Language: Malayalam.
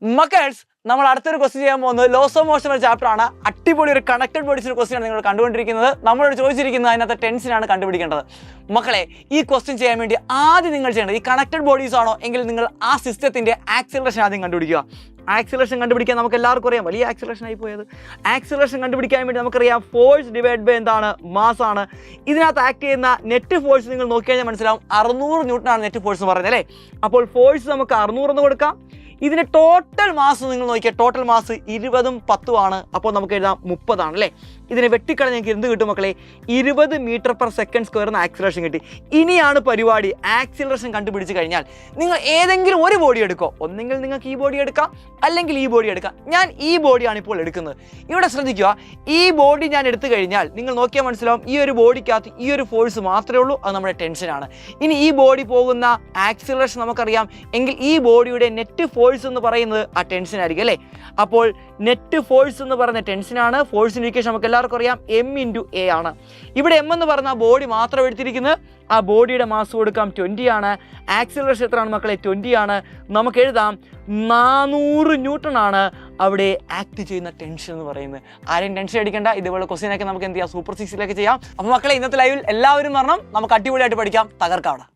മക്കേഴ്സ്, നമ്മൾ അടുത്തൊരു ക്വസ്റ്റ്യൻ ചെയ്യാൻ പോകുന്നത് ലോസ് ഓഫ് മോഷൻ എന്ന ചാപ്റ്റർ ആണ്. അടിപൊളി ഒരു കണക്റ്റഡ് ബോഡീസ് ക്വസ്റ്റ്യൻ ആണ് നിങ്ങൾ കണ്ടുകൊണ്ടിരിക്കുന്നത്. നമ്മളോട് ചോദിച്ചിരിക്കുന്നത് അതിനകത്ത് ടെൻഷനാണ് കണ്ടുപിടിക്കേണ്ടത്. മക്കളെ, ഈ ക്വസ്റ്റ്യൻ ചെയ്യാൻ വേണ്ടി ആദ്യം നിങ്ങൾ ചെയ്യേണ്ടത് ഈ കണക്റ്റഡ് ബോഡീസ് ആണോ എങ്കിൽ നിങ്ങൾ ആ സിസ്റ്റത്തിന്റെ ആക്സിലറേഷൻ ആദ്യം കണ്ടുപിടിക്കുക. ആക്സിലറേഷൻ കണ്ടുപിടിക്കാൻ നമുക്ക് എല്ലാവർക്കും അറിയാം, വലിയ ആക്സിലറേഷൻ ആയി പോയത്. ആക്സിലറേഷൻ കണ്ടുപിടിക്കാൻ വേണ്ടി നമുക്കറിയാം ഫോഴ്സ് ഡിവൈഡ് ബൈ എന്താണ്, മാസ് ആണ്. ഇതിനകത്ത് ആക്ട് ചെയ്യുന്ന നെറ്റ് ഫോഴ്സ് നിങ്ങൾ നോക്കിക്കഴിഞ്ഞാൽ മനസ്സിലാവും 600 ന്യൂട്ടൺ ആണ് നെറ്റ് ഫോഴ്സ് എന്ന് പറയുന്നത് അല്ലേ. അപ്പോൾ ഫോഴ്സ് നമുക്ക് 600 എന്ന് കൊടുക്കാം. ഇതിന് ടോട്ടൽ മാസ് നിങ്ങൾ നോക്കിയാൽ ടോട്ടൽ മാസ് 20ഉം 10ഉം ആണ്. അപ്പോൾ നമുക്ക് എഴുതാം 30 ആണ് അല്ലേ. ഇതിനെ വെട്ടിക്കളഞ്ഞ് ഞങ്ങൾക്ക് എന്ത് കിട്ടും മക്കളെ? 20 മീറ്റർ/സെക്കൻഡ് സ്ക്വയർ എന്ന ആക്സിലറേഷൻ കിട്ടി. ഇനിയാണ് പരിപാടി. ആക്സിലറേഷൻ കണ്ടുപിടിച്ച് കഴിഞ്ഞാൽ നിങ്ങൾ ഏതെങ്കിലും ഒരു ബോഡി എടുക്കോ. ഒന്നെങ്കിൽ നിങ്ങൾക്ക് ഈ ബോഡി എടുക്കാം, അല്ലെങ്കിൽ ഈ ബോഡി എടുക്കാം. ഞാൻ ഈ ബോഡിയാണ് ഇപ്പോൾ എടുക്കുന്നത്. ഇവിടെ ശ്രദ്ധിക്കുക, ഈ ബോഡി ഞാൻ എടുത്തു കഴിഞ്ഞാൽ നിങ്ങൾ നോക്കിയാൽ മനസ്സിലാവും ഈ ഒരു ബോഡിക്കകത്ത് ഈ ഒരു ഫോഴ്സ് മാത്രമേ ഉള്ളൂ, അത് നമ്മുടെ ടെൻഷനാണ്. ഇനി ഈ ബോഡി പോകുന്ന ആക്സിലറേഷൻ നമുക്കറിയാം എങ്കിൽ ഈ ബോഡിയുടെ നെറ്റ് ഫോഴ്സ് എന്ന് പറയുന്നത് ആ ടെൻഷൻ ആയിരിക്കും അല്ലേ. അപ്പോൾ നെറ്റ് ഫോഴ്സ് എന്ന് പറയുന്ന ടെൻഷനാണ്. ഫോഴ്സിന് ഇക്വേഷൻ നമുക്ക് എല്ലാവർക്കും അറിയാം, M×A ആണ്. ഇവിടെ M എന്ന് പറഞ്ഞ ബോഡി മാത്രം എടുത്തിരിക്കുന്നത്. ആ ബോഡിയുടെ മാസ് കൊടുക്കാം 20 ആണ്. ആക്സിലറേഷൻ എത്രയാണ് മക്കളെ? 20 ആണ്. നമുക്ക് എഴുതാം 400 ന്യൂട്ടൺ ആണ് അവിടെ ആക്ട് ചെയ്യുന്ന ടെൻഷൻ എന്ന് പറയുന്നത്. ആരെയും ടെൻഷൻ അടിക്കേണ്ട. ഇതുപോലെ ക്വസ്റ്റ്യനൊക്കെ നമുക്ക് എന്ത് ചെയ്യാം, സൂപ്പർ 6 ചെയ്യാം. അപ്പോൾ മക്കളെ, ഇന്നത്തെ ലൈവിൽ എല്ലാവരും പറഞ്ഞു നമുക്ക് അടിപൊളിയായിട്ട് പഠിക്കാം, തകർക്കാം.